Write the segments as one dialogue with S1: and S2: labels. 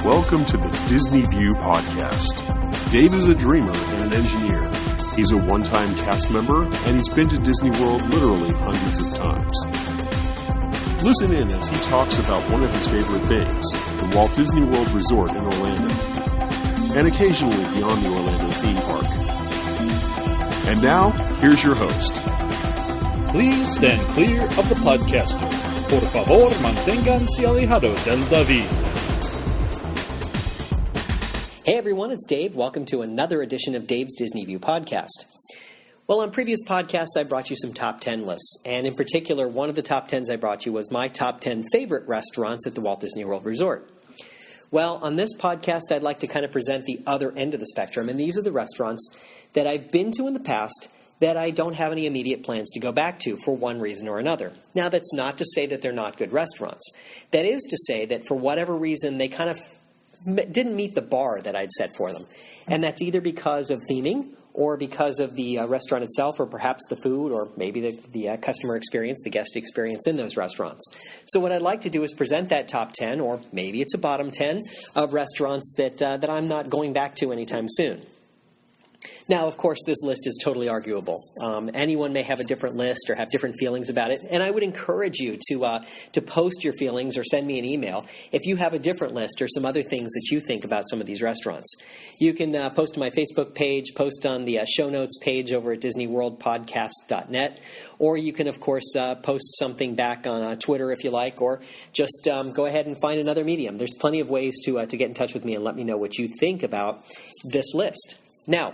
S1: Welcome to the Disney View Podcast. Dave is a dreamer and an engineer. He's a one-time cast member, and he's been to Disney World literally hundreds of times. Listen in as he talks about one of his favorite things, the Walt Disney World Resort in Orlando, and occasionally beyond the Orlando theme park. And now, here's your host.
S2: Please stand clear of the podcaster. Por favor, manténganse alejados del David.
S3: Hey everyone, it's Dave. Welcome to another edition of Dave's Disney View Podcast. Well, on previous podcasts, I brought you some top 10 lists. And in particular, one of the top 10s I brought you was my top 10 favorite restaurants at the Walt Disney World Resort. Well, on this podcast, I'd like to kind of present the other end of the spectrum. And these are the restaurants that I've been to in the past that I don't have any immediate plans to go back to for one reason or another. Now, that's not to say that they're not good restaurants. That is to say that for whatever reason, they kind of didn't meet the bar that I'd set for them. And that's either because of theming or because of the restaurant itself, or perhaps the food, or maybe the customer experience, the guest experience in those restaurants. So what I'd like to do is present that top 10, or maybe it's a bottom 10, of restaurants that I'm not going back to anytime soon. Now, of course, this list is totally arguable. Anyone may have a different list or have different feelings about it, and I would encourage you to post your feelings or send me an email if you have a different list or some other things that you think about some of these restaurants. You can post to my Facebook page, post on the show notes page over at DisneyWorldPodcast.net, or you can, of course, post something back on Twitter if you like, or just go ahead and find another medium. There's plenty of ways to get in touch with me and let me know what you think about this list. Now,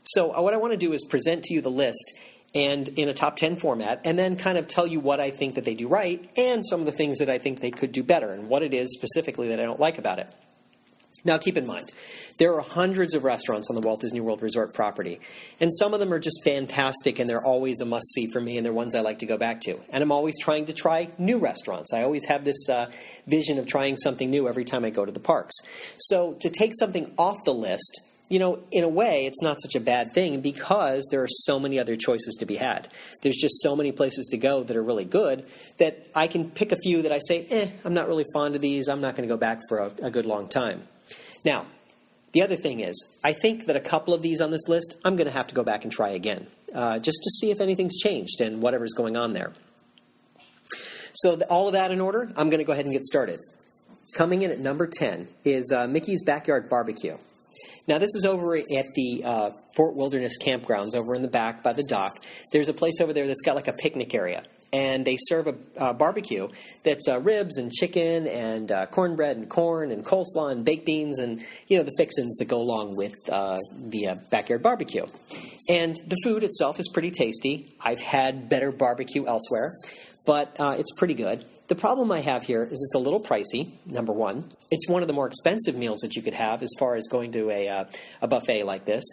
S3: so what I want to do is present to you the list and in a top 10 format, and then kind of tell you what I think that they do right and some of the things that I think they could do better and what it is specifically that I don't like about it. Now, keep in mind, there are hundreds of restaurants on the Walt Disney World Resort property, and some of them are just fantastic, and they're always a must-see for me, and they're ones I like to go back to. And I'm always trying to try new restaurants. I always have this vision of trying something new every time I go to the parks. So to take something off the list, you know, in a way, it's not such a bad thing because there are so many other choices to be had. There's just so many places to go that are really good that I can pick a few that I say, I'm not really fond of these. I'm not going to go back for a good long time. Now, the other thing is, I think that a couple of these on this list, I'm going to have to go back and try again, just to see if anything's changed and whatever's going on there. So all of that in order, I'm going to go ahead and get started. Coming in at number 10 is Mickey's Backyard Barbecue. Now, this is over at the Fort Wilderness Campgrounds over in the back by the dock. There's a place over there that's got like a picnic area, and they serve a barbecue that's ribs and chicken and cornbread and corn and coleslaw and baked beans and, you know, the fixins that go along with the backyard barbecue. And the food itself is pretty tasty. I've had better barbecue elsewhere, but it's pretty good. The problem I have here is it's a little pricey, number one. It's one of the more expensive meals that you could have as far as going to a buffet like this.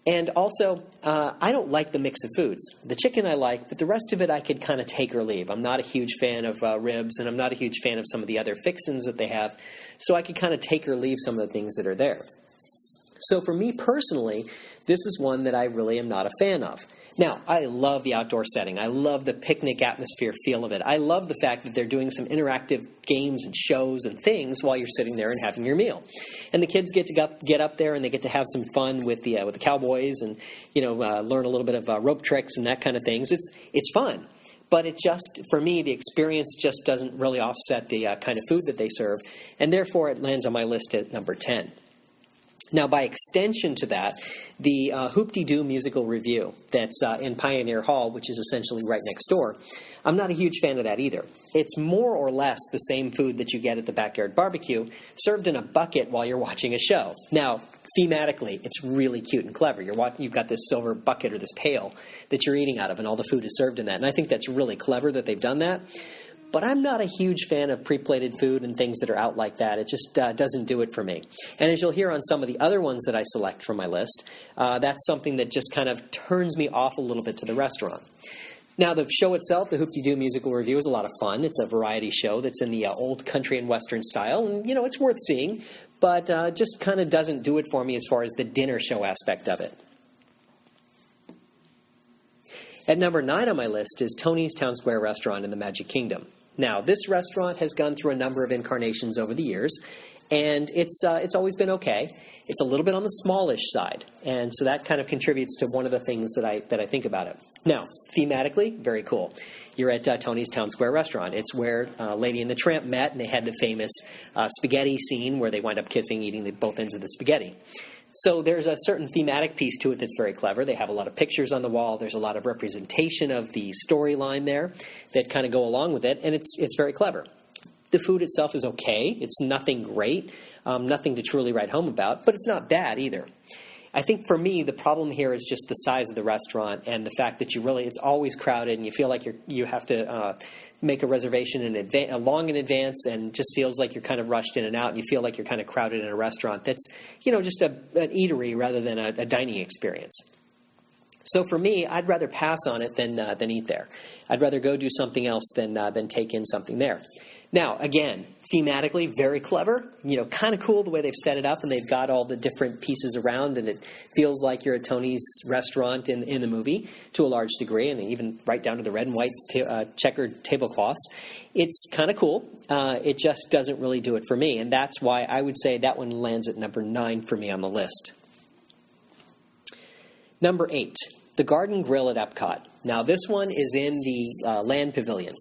S3: And also, I don't like the mix of foods. The chicken I like, but the rest of it I could kind of take or leave. I'm not a huge fan of ribs, and I'm not a huge fan of some of the other fixins that they have. So I could kind of take or leave some of the things that are there. So for me personally, this is one that I really am not a fan of. Now, I love the outdoor setting. I love the picnic atmosphere feel of it. I love the fact that they're doing some interactive games and shows and things while you're sitting there and having your meal. And the kids get to get up there and they get to have some fun with the cowboys and, you know, learn a little bit of rope tricks and that kind of things. It's fun. But it just, for me, the experience just doesn't really offset the kind of food that they serve. And therefore, it lands on my list at number 10. Now, by extension to that, the Hoop-Dee-Doo musical review that's in Pioneer Hall, which is essentially right next door, I'm not a huge fan of that either. It's more or less the same food that you get at the backyard barbecue, served in a bucket while you're watching a show. Now, thematically, it's really cute and clever. You've got this silver bucket or this pail that you're eating out of, and all the food is served in that. And I think that's really clever that they've done that. But I'm not a huge fan of pre-plated food and things that are out like that. It just doesn't do it for me. And as you'll hear on some of the other ones that I select from my list, that's something that just kind of turns me off a little bit to the restaurant. Now, the show itself, the Hoop-Dee-Doo musical review, is a lot of fun. It's a variety show that's in the old country and western style. And, you know, it's worth seeing, but just kind of doesn't do it for me as far as the dinner show aspect of it. At number 9 on my list is Tony's Town Square Restaurant in the Magic Kingdom. Now, this restaurant has gone through a number of incarnations over the years, and it's always been okay. It's a little bit on the smallish side, and so that kind of contributes to one of the things that I think about it. Now, thematically, very cool. You're at Tony's Town Square restaurant. It's where Lady and the Tramp met, and they had the famous spaghetti scene where they wind up kissing, eating both ends of the spaghetti. So there's a certain thematic piece to it that's very clever. They have a lot of pictures on the wall. There's a lot of representation of the storyline there that kind of go along with it, and it's very clever. The food itself is okay. It's nothing great, nothing to truly write home about, but it's not bad either. I think for me, the problem here is just the size of the restaurant and the fact that it's always crowded and you feel like you have to make a reservation long in advance, and just feels like you're kind of rushed in and out, and you feel like you're kind of crowded in a restaurant that's, just an eatery rather than a dining experience. So for me, I'd rather pass on it than eat there. I'd rather go do something else than take in something there. Now, again, thematically, very clever, kind of cool the way they've set it up, and they've got all the different pieces around, and it feels like you're at Tony's restaurant in the movie to a large degree, and even right down to the red and white checkered tablecloths. It's kind of cool. It just doesn't really do it for me, and that's why I would say that one lands at number 9 for me on the list. Number 8, the Garden Grill at Epcot. Now, this one is in the Land Pavilion.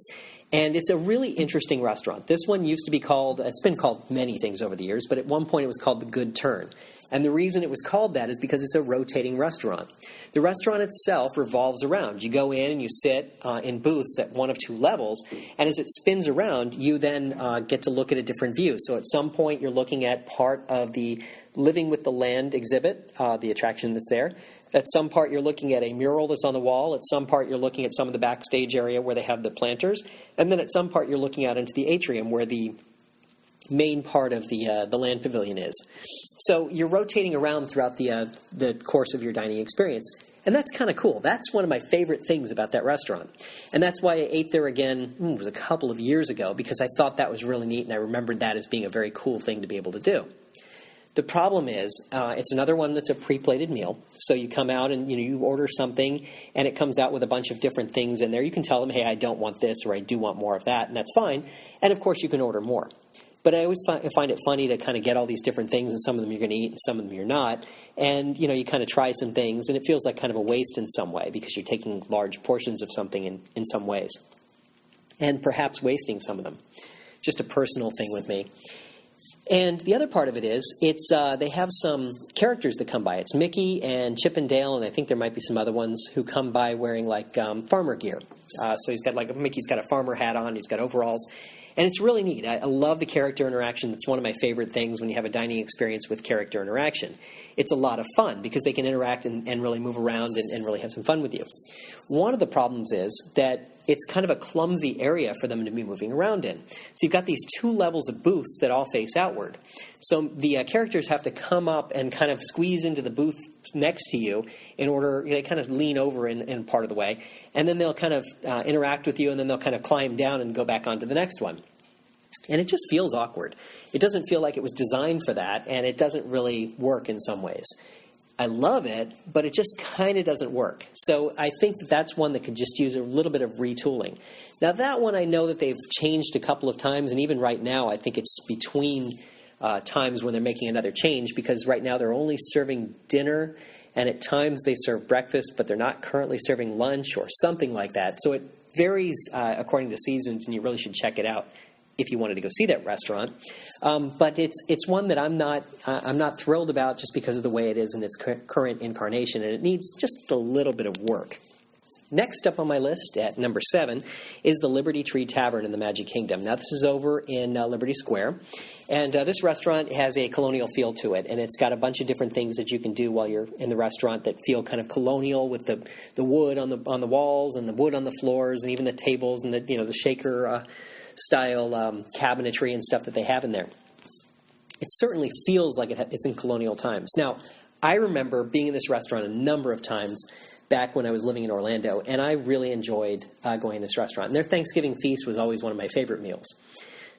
S3: And it's a really interesting restaurant. This one used to be it's been called many things over the years, but at one point it was called the Good Turn. And the reason it was called that is because it's a rotating restaurant. The restaurant itself revolves around. You go in and you sit in booths at one of 2 levels, and as it spins around, you then get to look at a different view. So at some point you're looking at part of the Living with the Land exhibit, the attraction that's there. At some part, you're looking at a mural that's on the wall. At some part, you're looking at some of the backstage area where they have the planters. And then at some part, you're looking out into the atrium where the main part of the Land Pavilion is. So you're rotating around throughout the course of your dining experience. And that's kind of cool. That's one of my favorite things about that restaurant. And that's why I ate there again, it was a couple of years ago, because I thought that was really neat, and I remembered that as being a very cool thing to be able to do. The problem is, it's another one that's a pre-plated meal. So you come out and you order something, and it comes out with a bunch of different things in there. You can tell them, hey, I don't want this, or I do want more of that, and that's fine. And of course, you can order more. But I always find it funny to kind of get all these different things, and some of them you're going to eat, and some of them you're not. And you kind of try some things, and it feels like kind of a waste in some way because you're taking large portions of something in some ways, and perhaps wasting some of them. Just a personal thing with me. And the other part of it is, they have some characters that come by. It's Mickey and Chip and Dale, and I think there might be some other ones who come by wearing farmer gear. So he's got Mickey's got a farmer hat on, he's got overalls, and it's really neat. I love the character interaction. It's one of my favorite things when you have a dining experience with character interaction. It's a lot of fun because they can interact and really move around and really have some fun with you. One of the problems is that it's kind of a clumsy area for them to be moving around in. So you've got these 2 levels of booths that all face outward. So the characters have to come up and kind of squeeze into the booth next to you in order, they kind of lean over in part of the way, and then they'll kind of interact with you, and then they'll kind of climb down and go back onto the next one. And it just feels awkward. It doesn't feel like it was designed for that, and it doesn't really work in some ways. I love it, but it just kind of doesn't work. So I think that's one that could just use a little bit of retooling. Now, that one I know that they've changed a couple of times, and even right now I think it's between times when they're making another change, because right now they're only serving dinner, and at times they serve breakfast, but they're not currently serving lunch or something like that. So it varies according to seasons, and you really should check it out if you wanted to go see that restaurant. But it's one that I'm not thrilled about just because of the way it is in its current incarnation, and it needs just a little bit of work. Next up on my list at number 7 is the Liberty Tree Tavern in the Magic Kingdom. Now, this is over in Liberty Square, and this restaurant has a colonial feel to it, and it's got a bunch of different things that you can do while you're in the restaurant that feel kind of colonial, with the wood on the walls and the wood on the floors, and even the tables and the shaker style cabinetry and stuff that they have in there. It certainly feels like it's in colonial times. Now, I remember being in this restaurant a number of times back when I was living in Orlando, and I really enjoyed going to this restaurant. And their Thanksgiving feast was always one of my favorite meals.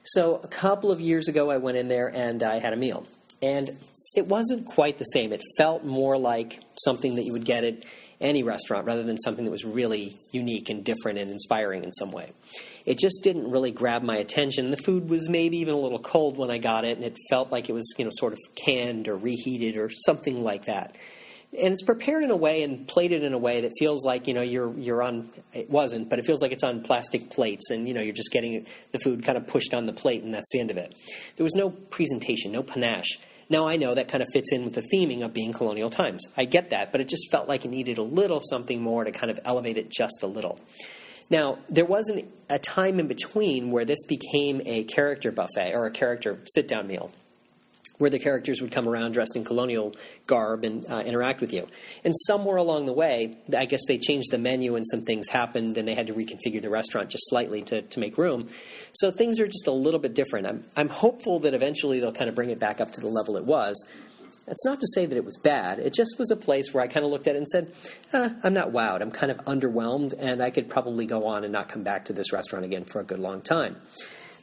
S3: So a couple of years ago, I went in there and I had a meal. And it wasn't quite the same. It felt more like something that you would get any restaurant rather than something that was really unique and different and inspiring in some way. It just didn't really grab my attention. The food was maybe even a little cold when I got it, and it felt like it was, sort of canned or reheated or something like that. And it's prepared in a way and plated in a way that feels like, you're on, it wasn't, but it feels like it's on plastic plates and, you're just getting the food kind of pushed on the plate and that's the end of it. There was no presentation, no panache. Now, I know that kind of fits in with the theming of being colonial times. I get that, but it just felt like it needed a little something more to kind of elevate it just a little. Now, there wasn't a time in between where this became a character buffet or a character sit-down meal, where the characters would come around dressed in colonial garb and interact with you. And somewhere along the way, I guess they changed the menu and some things happened and they had to reconfigure the restaurant just slightly to make room. So things are just a little bit different. I'm hopeful that eventually they'll kind of bring it back up to the level it was. That's not to say that it was bad. It just was a place where I kind of looked at it and said, I'm not wowed. I'm kind of underwhelmed, and I could probably go on and not come back to this restaurant again for a good long time.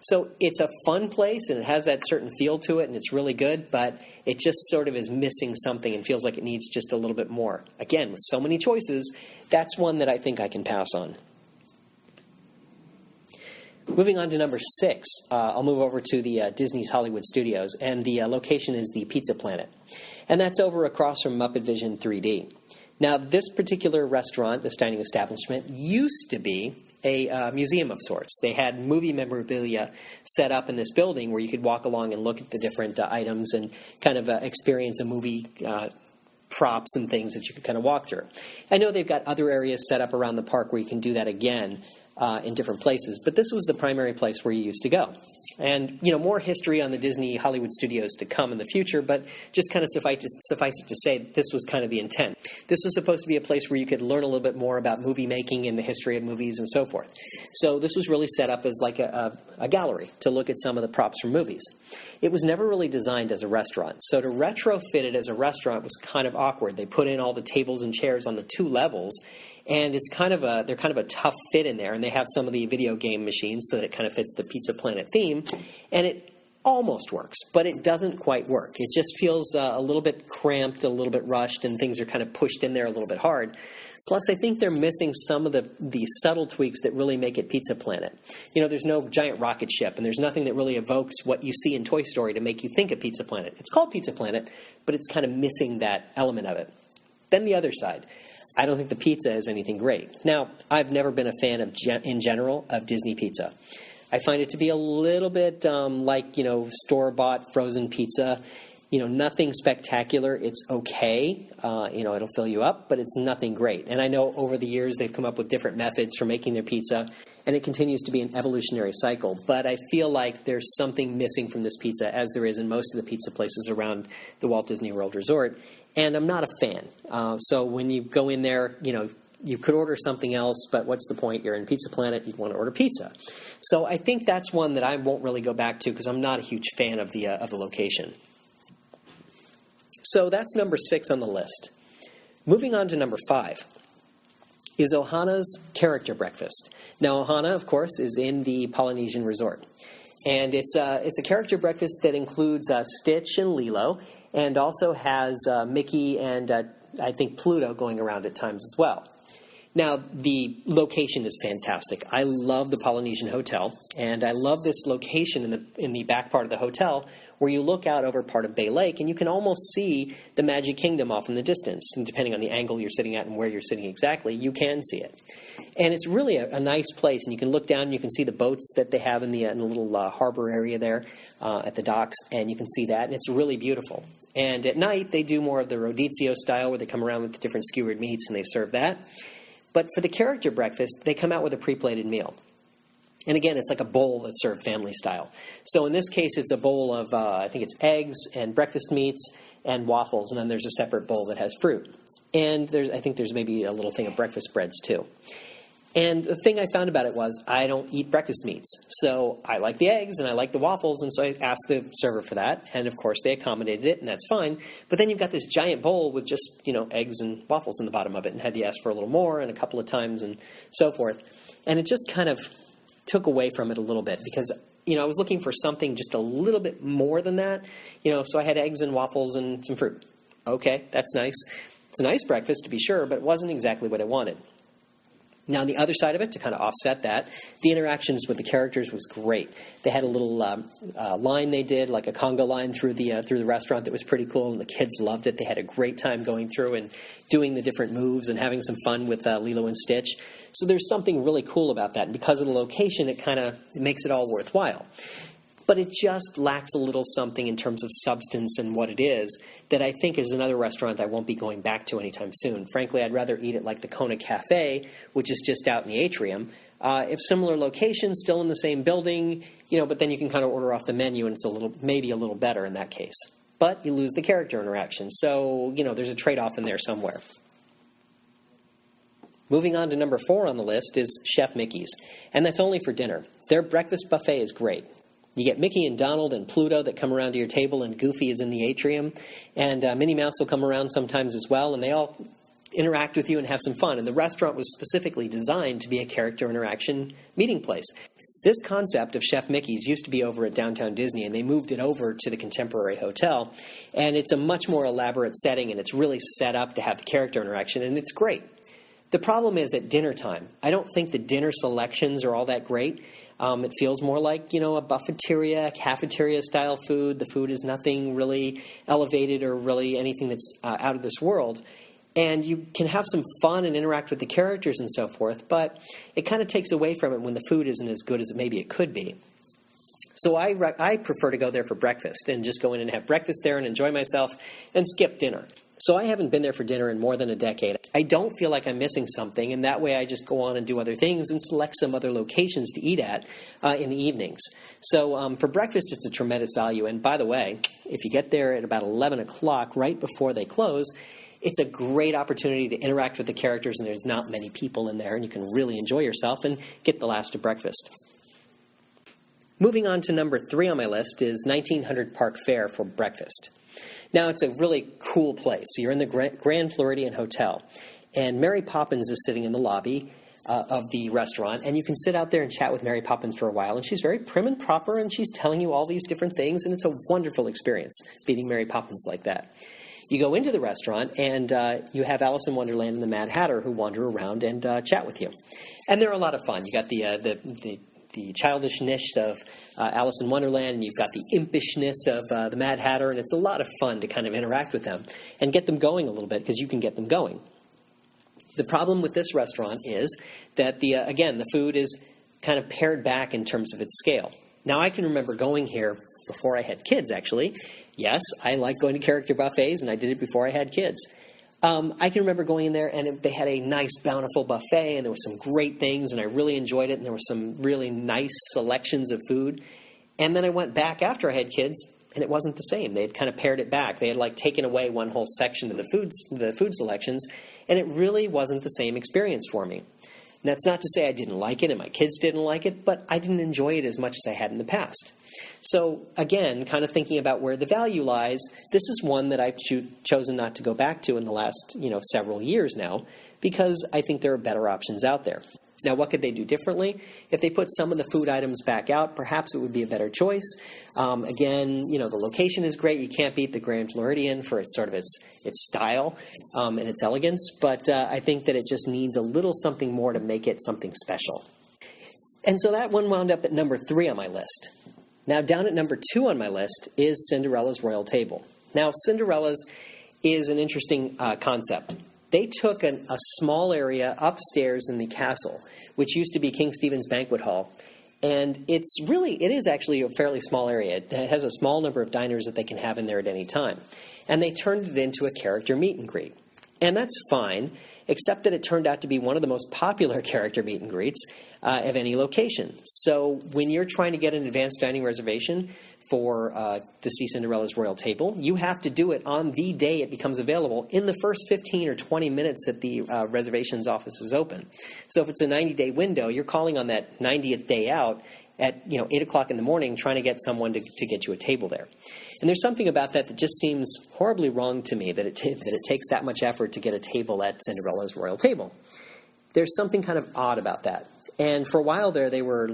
S3: So it's a fun place, and it has that certain feel to it, and it's really good, but it just sort of is missing something and feels like it needs just a little bit more. Again, with so many choices, that's one that I think I can pass on. Moving on to number 6, I'll move over to the Disney's Hollywood Studios, and the location is the Pizza Planet. And that's over across from Muppet Vision 3D. Now, this particular restaurant, this dining establishment, used to be a museum of sorts. They had movie memorabilia set up in this building where you could walk along and look at the different items and kind of experience a movie props and things that you could kind of walk through. I know they've got other areas set up around the park where you can do that again in different places, but this was the primary place where you used to go. And, more history on the Disney Hollywood Studios to come in the future, but just kind of suffice it to say that this was kind of the intent. This was supposed to be a place where you could learn a little bit more about movie making and the history of movies and so forth. So this was really set up as like a gallery to look at some of the props from movies. It was never really designed as a restaurant, so to retrofit it as a restaurant was kind of awkward. They put in all the tables and chairs on the 2 levels, and they're kind of a tough fit in there, and they have some of the video game machines so that it kind of fits the Pizza Planet theme, and it almost works, but it doesn't quite work. It just feels a little bit cramped, a little bit rushed, and things are kind of pushed in there a little bit hard. Plus, I think they're missing some of the subtle tweaks that really make it Pizza Planet. There's no giant rocket ship, and there's nothing that really evokes what you see in Toy Story to make you think of Pizza Planet. It's called Pizza Planet, but it's kind of missing that element of it. Then the other side. I don't think the pizza is anything great. Now, I've never been a fan in general of Disney pizza. I find it to be a little bit like, store-bought frozen pizza. Nothing spectacular. It's okay. It'll fill you up, but it's nothing great. And I know over the years they've come up with different methods for making their pizza, and it continues to be an evolutionary cycle. But I feel like there's something missing from this pizza, as there is in most of the pizza places around the Walt Disney World Resort. And I'm not a fan. So when you go in there, you could order something else, but what's the point? You're in Pizza Planet, you'd want to order pizza. So I think that's one that I won't really go back to because I'm not a huge fan of the location. So that's number 6 on the list. Moving on to number 5 is Ohana's Character Breakfast. Now, Ohana, of course, is in the Polynesian Resort. And it's a character breakfast that includes Stitch and Lilo, and also has Mickey and I think Pluto going around at times as well. Now, the location is fantastic. I love the Polynesian Hotel, and I love this location in the back part of the hotel where you look out over part of Bay Lake, and you can almost see the Magic Kingdom off in the distance. And depending on the angle you're sitting at and where you're sitting exactly, you can see it. And it's really a nice place, and you can look down and you can see the boats that they have in the little harbor area there at the docks, and you can see that, and it's really beautiful. And at night, they do more of the Rodizio style where they come around with the different skewered meats and they serve that. But for the character breakfast, they come out with a pre-plated meal. And again, it's like a bowl that's served family style. So in this case, it's a bowl of, I think it's eggs and breakfast meats and waffles, and then there's a separate bowl that has fruit. And I think there's maybe a little thing of breakfast breads too. And the thing I found about it was I don't eat breakfast meats. So I like the eggs and I like the waffles, and so I asked the server for that. And, of course, they accommodated it, and that's fine. But then you've got this giant bowl with just, eggs and waffles in the bottom of it, and had to ask for a little more and a couple of times and so forth. And it just kind of took away from it a little bit because, I was looking for something just a little bit more than that. So I had eggs and waffles and some fruit. Okay, that's nice. It's a nice breakfast, to be sure, but it wasn't exactly what I wanted. Now, on the other side of it, to kind of offset that, the interactions with the characters was great. They had a little line they did, like a conga line through the restaurant that was pretty cool, and the kids loved it. They had a great time going through and doing the different moves and having some fun with Lilo and Stitch. So there's something really cool about that, and because of the location, it makes it all worthwhile. But it just lacks a little something in terms of substance and what it is that I think is another restaurant I won't be going back to anytime soon. Frankly, I'd rather eat it like the Kona Cafe, which is just out in the atrium. If similar location, still in the same building, but then you can kind of order off the menu and it's maybe a little better in that case. But you lose the character interaction. So, there's a trade-off in there somewhere. Moving on to number 4 on the list is Chef Mickey's, and that's only for dinner. Their breakfast buffet is great. You get Mickey and Donald and Pluto that come around to your table, and Goofy is in the atrium. And Minnie Mouse will come around sometimes as well, and they all interact with you and have some fun. And the restaurant was specifically designed to be a character interaction meeting place. This concept of Chef Mickey's used to be over at Downtown Disney, and they moved it over to the Contemporary Hotel. And it's a much more elaborate setting, and it's really set up to have the character interaction, and it's great. The problem is at dinner time. I don't think the dinner selections are all that great. It feels more like, a buffeteria, cafeteria-style food. The food is nothing really elevated or really anything that's out of this world. And you can have some fun and interact with the characters and so forth, but it kind of takes away from it when the food isn't as good as maybe it could be. So I prefer to go there for breakfast and just go in and have breakfast there and enjoy myself and skip dinner. So I haven't been there for dinner in more than a decade. I don't feel like I'm missing something, and that way I just go on and do other things and select some other locations to eat at in the evenings. So for breakfast, it's a tremendous value. And by the way, if you get there at about 11 o'clock, right before they close, it's a great opportunity to interact with the characters, and there's not many people in there, and you can really enjoy yourself and get the last of breakfast. Moving on to number 3 on my list is 1900 Park Fair for breakfast. Now, it's a really cool place. You're in the Grand Floridian Hotel, and Mary Poppins is sitting in the lobby of the restaurant, and you can sit out there and chat with Mary Poppins for a while, and she's very prim and proper, and she's telling you all these different things, and it's a wonderful experience meeting Mary Poppins like that. You go into the restaurant, and you have Alice in Wonderland and the Mad Hatter who wander around and chat with you. And they're a lot of fun. You got the childishness of Alice in Wonderland, and you've got the impishness of the Mad Hatter, and it's a lot of fun to kind of interact with them and get them going a little bit, because you can get them going. The problem with this restaurant is that, the food is kind of pared back in terms of its scale. Now, I can remember going here before I had kids, actually. Yes, I like going to character buffets, and I did it before I had kids. I can remember going in there, and they had a nice, bountiful buffet, and there were some great things, and I really enjoyed it, and there were some really nice selections of food. And then I went back after I had kids, and it wasn't the same. They had kind of pared it back. They had taken away one whole section of the food selections, and it really wasn't the same experience for me. And that's not to say I didn't like it, and my kids didn't like it, but I didn't enjoy it as much as I had in the past. So, again, kind of thinking about where the value lies, this is one that I've chosen not to go back to in the last, several years now, because I think there are better options out there. Now, what could they do differently? If they put some of the food items back out, perhaps it would be a better choice. The location is great. You can't beat the Grand Floridian for its style and its elegance, but I think that it just needs a little something more to make it something special. And so that one wound up at number 3 on my list. Now, down at number 2 on my list is Cinderella's Royal Table. Now, Cinderella's is an interesting concept. They took a small area upstairs in the castle, which used to be King Stephen's Banquet Hall, and it is actually a fairly small area. It has a small number of diners that they can have in there at any time. And they turned it into a character meet and greet. And that's fine, except that it turned out to be one of the most popular character meet and greets of any location. So when you're trying to get an advanced dining reservation to see Cinderella's Royal Table, you have to do it on the day it becomes available in the first 15 or 20 minutes that the reservations office is open. So if it's a 90-day window, you're calling on that 90th day out at 8 o'clock in the morning trying to get someone to get you a table there. And there's something about that just seems horribly wrong to me, that it takes that much effort to get a table at Cinderella's Royal Table. There's something kind of odd about that. And for a while there, they were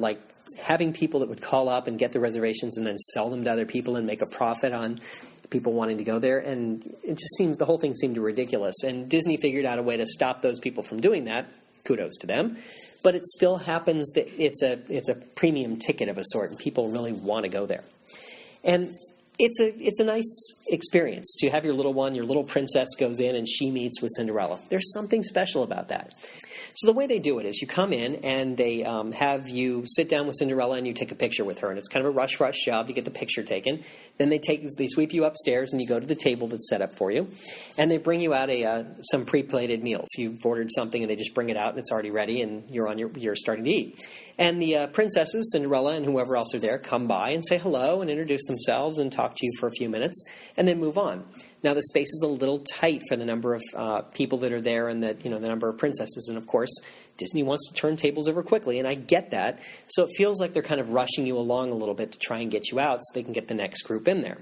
S3: having people that would call up and get the reservations and then sell them to other people and make a profit on people wanting to go there, and it just seems the whole thing seemed ridiculous. And Disney figured out a way to stop those people from doing that. Kudos to them. But it still happens that it's a premium ticket of a sort, and people really want to go there. And it's a nice experience to have your little one, your little princess goes in and she meets with Cinderella. There's something special about that. So the way they do it is you come in and they have you sit down with Cinderella and you take a picture with her. And it's kind of a rush job to get the picture taken. Then they sweep you upstairs and you go to the table that's set up for you. And they bring you out some pre-plated meals. You've ordered something and they just bring it out and it's already ready and you're starting to eat. And the princesses, Cinderella and whoever else are there, come by and say hello and introduce themselves and talk to you for a few minutes and then move on. Now, the space is a little tight for the number of people that are there and the number of princesses. And, of course, Disney wants to turn tables over quickly, and I get that. So it feels like they're kind of rushing you along a little bit to try and get you out so they can get the next group in there.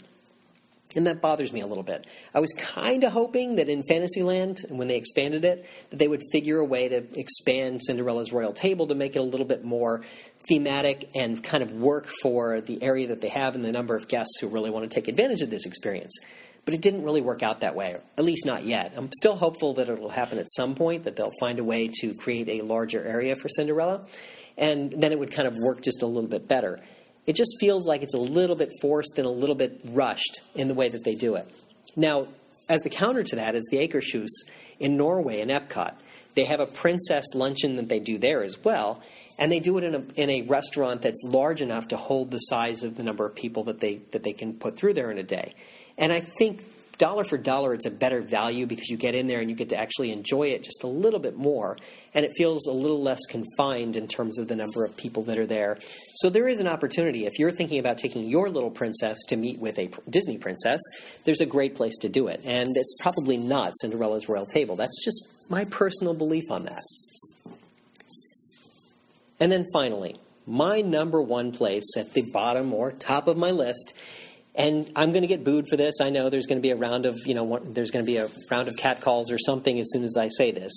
S3: And that bothers me a little bit. I was kind of hoping that in Fantasyland, when they expanded it, that they would figure a way to expand Cinderella's royal table to make it a little bit more thematic and kind of work for the area that they have and the number of guests who really want to take advantage of this experience. But it didn't really work out that way, at least not yet. I'm still hopeful that it will happen at some point, that they'll find a way to create a larger area for Cinderella, and then it would kind of work just a little bit better. It just feels like it's a little bit forced and a little bit rushed in the way that they do it. Now, as the counter to that is the Akershus in Norway in Epcot. They have a princess luncheon that they do there as well, and they do it in a restaurant that's large enough to hold the size of the number of people that they can put through there in a day. And I think dollar for dollar, it's a better value because you get in there and you get to actually enjoy it just a little bit more. And it feels a little less confined in terms of the number of people that are there. So there is an opportunity. If you're thinking about taking your little princess to meet with a Disney princess, there's a great place to do it. And it's probably not Cinderella's Royal Table. That's just my personal belief on that. And then finally, my number one place at the bottom or top of my list, and I'm going to get booed for this. I know there's going to be a round of, catcalls or something as soon as I say this,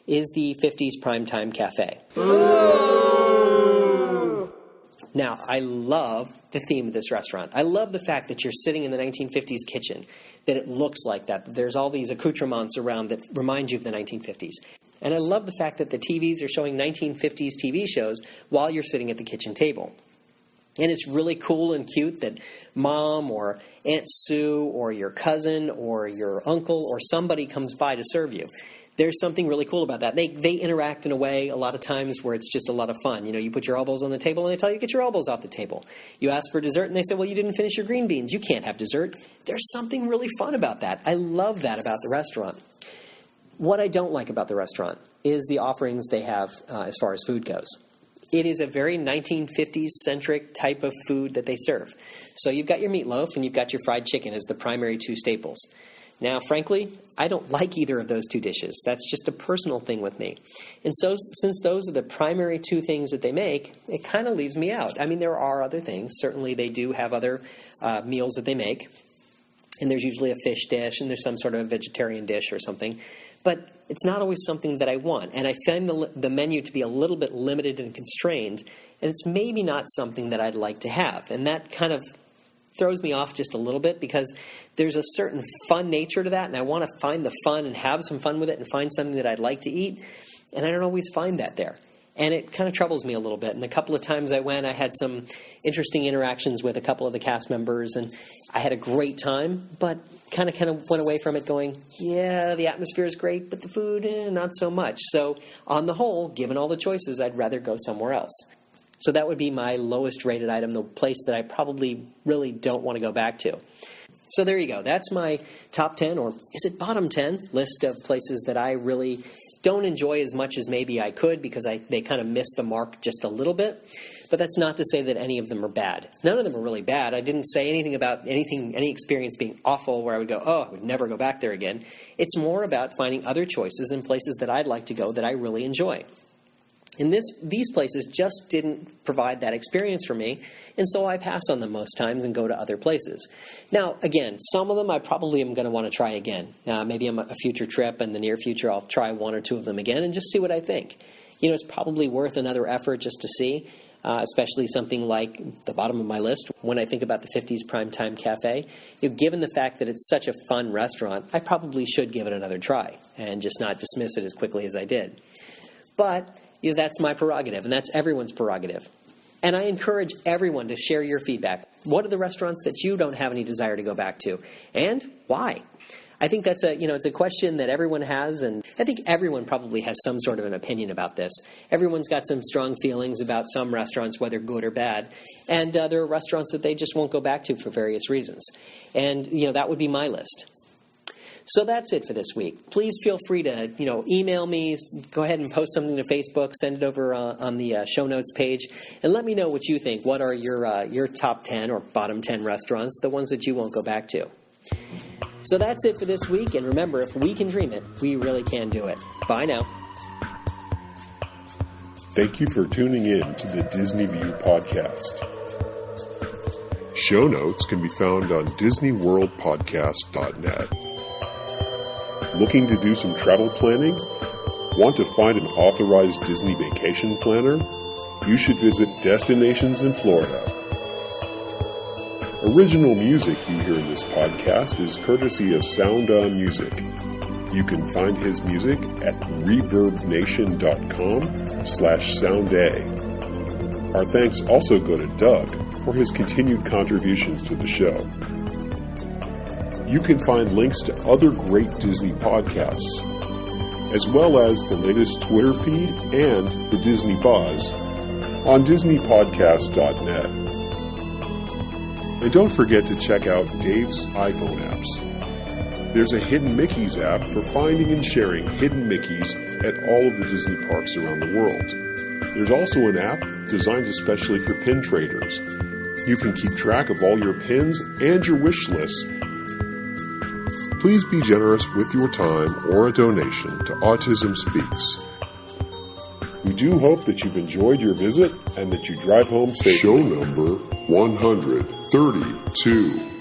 S3: is the 50s Primetime Cafe. Ooh. Now, I love the theme of this restaurant. I love the fact that you're sitting in the 1950s kitchen, that it looks like that there's all these accoutrements around that remind you of the 1950s. And I love the fact that the TVs are showing 1950s TV shows while you're sitting at the kitchen table. And it's really cool and cute that Mom or Aunt Sue or your cousin or your uncle or somebody comes by to serve you. There's something really cool about that. They interact in a way a lot of times where it's just a lot of fun. You put your elbows on the table and they tell you get your elbows off the table. You ask for dessert and they say, well, you didn't finish your green beans. You can't have dessert. There's something really fun about that. I love that about the restaurant. What I don't like about the restaurant is the offerings they have as far as food goes. It is a very 1950s-centric type of food that they serve. So you've got your meatloaf and you've got your fried chicken as the primary two staples. Now, frankly, I don't like either of those two dishes. That's just a personal thing with me. And so since those are the primary two things that they make, it kind of leaves me out. I mean, there are other things. Certainly they do have other meals that they make. And there's usually a fish dish and there's some sort of vegetarian dish or something. But it's not always something that I want. And I find the menu to be a little bit limited and constrained. And it's maybe not something that I'd like to have. And that kind of throws me off just a little bit because there's a certain fun nature to that. And I want to find the fun and have some fun with it and find something that I'd like to eat. And I don't always find that there. And it kind of troubles me a little bit. And a couple of times I went, I had some interesting interactions with a couple of the cast members. And I had a great time, but kind of went away from it going, yeah, the atmosphere is great, but the food, not so much. So on the whole, given all the choices, I'd rather go somewhere else. So that would be my lowest rated item, the place that I probably really don't want to go back to. So there you go. That's my top 10, or is it bottom 10, list of places that I really don't enjoy as much as maybe I could because they kind of miss the mark just a little bit. But that's not to say that any of them are bad. None of them are really bad. I didn't say anything about any experience being awful where I would go, oh, I would never go back there again. It's more about finding other choices and places that I'd like to go that I really enjoy. And these places just didn't provide that experience for me, and so I pass on them most times and go to other places. Now, again, some of them I probably am going to want to try again. Maybe on a future trip in the near future I'll try one or two of them again and just see what I think. It's probably worth another effort just to see. especially something like the bottom of my list when I think about the 50s Primetime Cafe. Given the fact that it's such a fun restaurant, I probably should give it another try and just not dismiss it as quickly as I did. But that's my prerogative, and that's everyone's prerogative. And I encourage everyone to share your feedback. What are the restaurants that you don't have any desire to go back to, and why? I think that's it's a question that everyone has, and I think everyone probably has some sort of an opinion about this. Everyone's got some strong feelings about some restaurants, whether good or bad, and there are restaurants that they just won't go back to for various reasons. And, that would be my list. So that's it for this week. Please feel free to, email me, go ahead and post something to Facebook, send it over on the show notes page, and let me know what you think. What are your top 10 or bottom 10 restaurants, the ones that you won't go back to? So that's it for this week, and remember, if we can dream it, we really can do it. Bye now.
S1: Thank you for tuning in to the Disney View podcast. Show notes can be found on DisneyWorldPodcast.net. Looking to do some travel planning? Want to find an authorized Disney vacation planner? You should visit Destinations in Florida. Original music you hear in this podcast is courtesy of Sound On Music. You can find his music at reverbnation.com/sounda. Our thanks also go to Doug for his continued contributions to the show. You can find links to other great Disney podcasts, as well as the latest Twitter feed and the Disney Buzz on DisneyPodcast.net. And don't forget to check out Dave's iPhone apps. There's a Hidden Mickeys app for finding and sharing hidden Mickeys at all of the Disney parks around the world. There's also an app designed especially for pin traders. You can keep track of all your pins and your wish lists. Please be generous with your time or a donation to Autism Speaks. We do hope that you've enjoyed your visit and that you drive home safely. Show number 132.